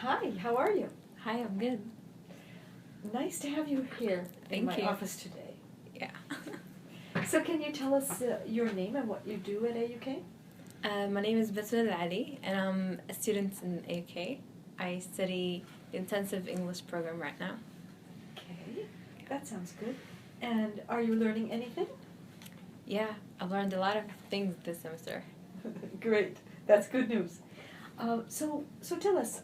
Hi, how are you? Hi, I'm good. Nice to have you here in Thank my you. office today. Yeah. So can you tell us your name and what you do at AUK? My name is Batool Ali, and I'm a student in AUK. I study the intensive English program right now. Okay, that sounds good. And are you learning anything? Yeah, I've learned a lot of things this semester. Great, that's good news. So tell us,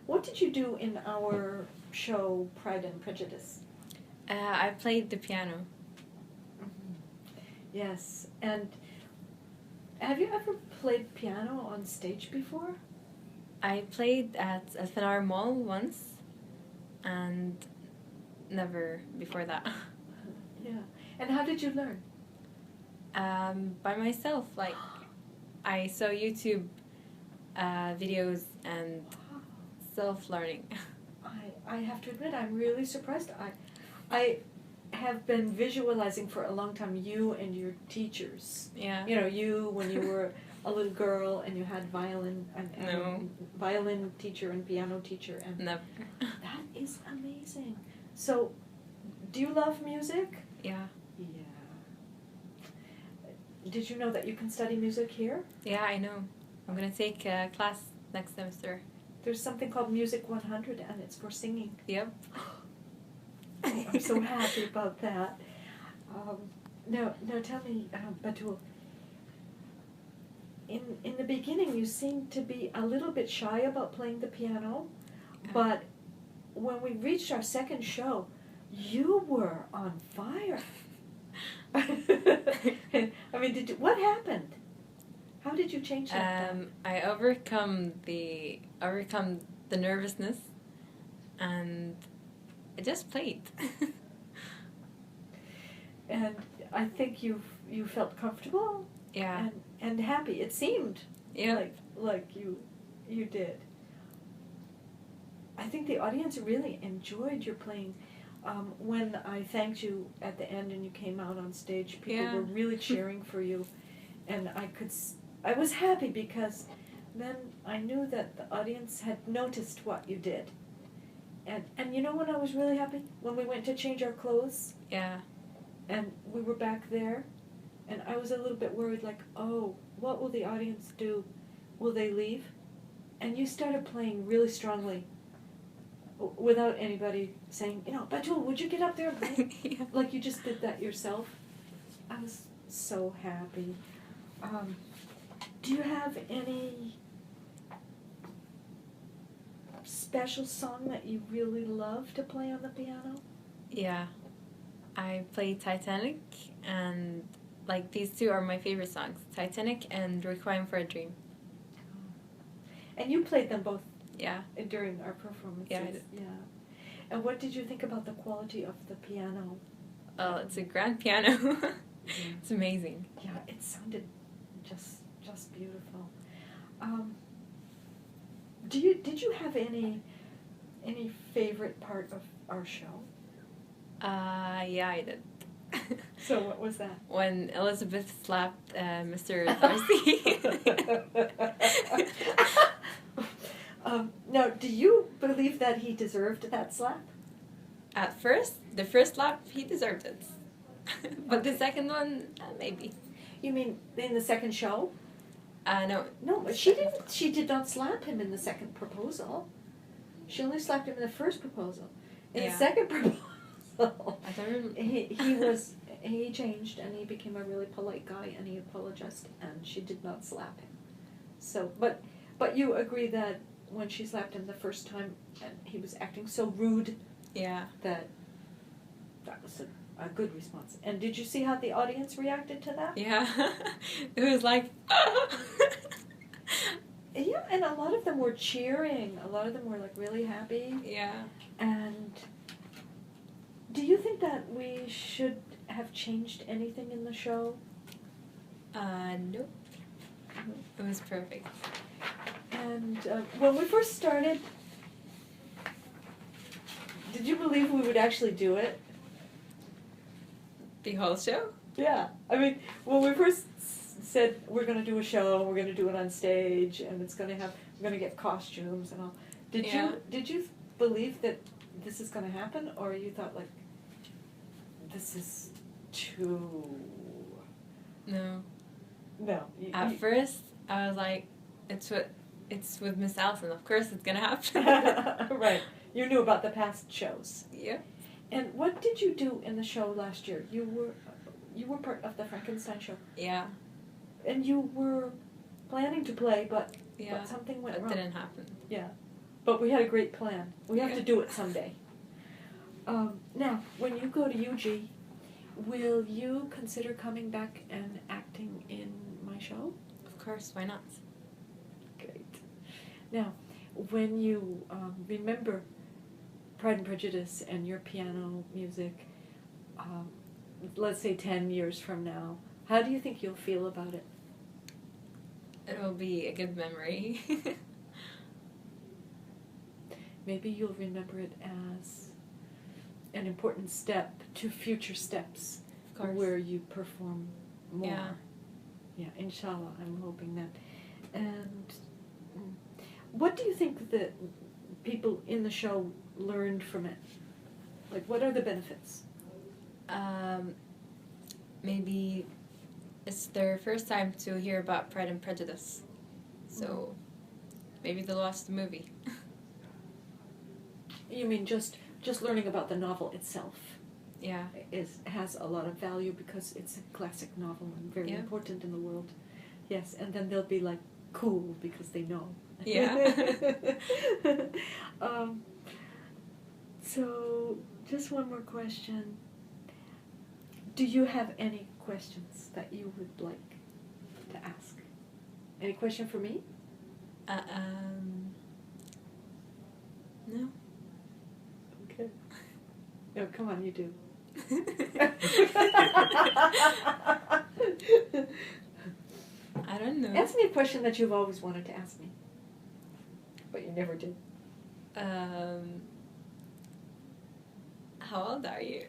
what did you do in our show Pride and Prejudice? I played the piano. Yes, and have you ever played piano on stage before? I played at a Fanar Mall once, and never before that. Yeah, and how did you learn? By myself, like, I saw YouTube videos and Wow. self-learning. I have to admit, I'm really surprised. I have been visualizing for a long time you and your teachers. Yeah. You know, you when you were a little girl and you had violin and No. violin teacher and piano teacher, and Never. that is amazing. So, do you love music? Yeah. Yeah. Did you know that you can study music here? Yeah, I know. I'm gonna take a class next semester. There's something called Music 100, and it's for singing. Yep. I'm so happy about that. Now tell me, Batool, in the beginning you seemed to be a little bit shy about playing the piano, but when we reached our second show, you were on fire. I mean, what happened? How did you change that? I overcome the nervousness, and I just played. And I think you felt comfortable. Yeah. And happy. It seemed. Yeah. Like you did. I think the audience really enjoyed your playing. When I thanked you at the end and you came out on stage, people were really cheering for you, and I was happy because then I knew that the audience had noticed what you did. And you know when I was really happy? When we went to change our clothes. Yeah. And we were back there, and I was a little bit worried, like, oh, what will the audience do? Will they leave? And you started playing really strongly, without anybody saying, Batool, would you get up there and play? Yeah. Like you just did that yourself. I was so happy. Do you have any special song that you really love to play on the piano? Yeah. I played Titanic, and like these two are my favorite songs, Titanic and Requiem for a Dream. And you played them both. Yeah. During our performances. Yeah, I did. Yeah. And what did you think about the quality of the piano? Oh, it's a grand piano. It's amazing. Yeah, it sounded just beautiful. Did you have any favorite part of our show? Yeah, I did. So what was that? When Elizabeth slapped Mr. Darcy. Now, do you believe that he deserved that slap? At first, the first slap, he deserved it. But the second one, maybe. You mean in the second show? No. No, but she didn't. She did not slap him in the second proposal. She only slapped him in the first proposal. In the second proposal, I don't remember. he changed and he became a really polite guy and he apologized and she did not slap him. So, but you agree that when she slapped him the first time and he was acting so rude, Yeah. that was a good response. And did you see how the audience reacted to that? Yeah. It was like, Yeah, and a lot of them were cheering. A lot of them were like really happy. Yeah. And do you think that we should have changed anything in the show? Nope. It was perfect. And when we first started, did you believe we would actually do it? The whole show? Yeah. I mean, when we first said we're going to do a show, we're going to do it on stage, and we're going to get costumes and all, Did you believe that this is going to happen, or you thought like, this is too? No. No. At first, I was like, it's with Miss Allison. Of course, it's gonna happen. Right. You knew about the past shows. Yeah. And what did you do in the show last year? You were part of the Frankenstein show. Yeah. And you were planning to play, but something went wrong. It didn't happen. Yeah. But we had a great plan. We have to do it someday. Now, when you go to UG, will you consider coming back and acting in my show? Of course, why not? Great. Now, when you remember Pride and Prejudice and your piano music, let's say 10 years from now, how do you think you'll feel about it? It will be a good memory. Maybe you'll remember it as an important step to future steps where you perform more. Yeah. Yeah, inshallah, I'm hoping that. And what do you think that people in the show learned from it? Like, what are the benefits? Maybe it's their first time to hear about Pride and Prejudice. So maybe they'll watch the movie. You mean just learning about the novel itself? Yeah. Has a lot of value because it's a classic novel and very important in the world. Yes, and then they'll be like cool because they know. Yeah. So, just one more question. Do you have any questions that you would like to ask? Any question for me? No. Okay. No, come on, you do. I don't know. Ask me a question that you've always wanted to ask me, but you never did. How old are you?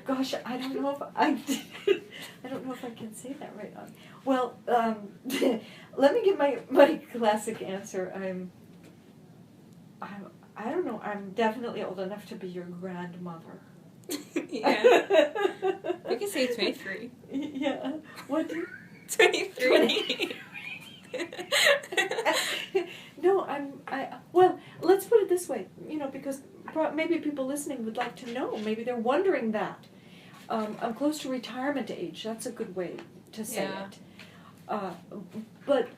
Gosh, I don't know if I don't know if I can say that right on. Well, let me give my classic answer. I don't know. I'm definitely old enough to be your grandmother. Yeah. You can say 23. Yeah. What do you? 23. No, well, let's put it this way, because maybe people listening would like to know. Maybe they're wondering that. I'm close to retirement age. That's a good way to say it. But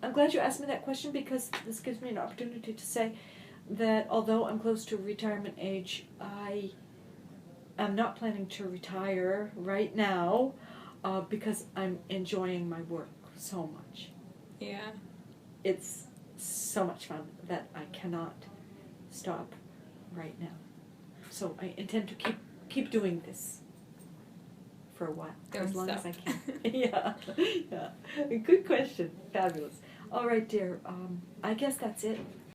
I'm glad you asked me that question because this gives me an opportunity to say that although I'm close to retirement age, I am not planning to retire right now because I'm enjoying my work so much. Yeah. It's so much fun that I cannot stop right now. So I intend to keep doing this for a while, as long as I can. Yeah. Good question. Fabulous. All right, dear. I guess that's it.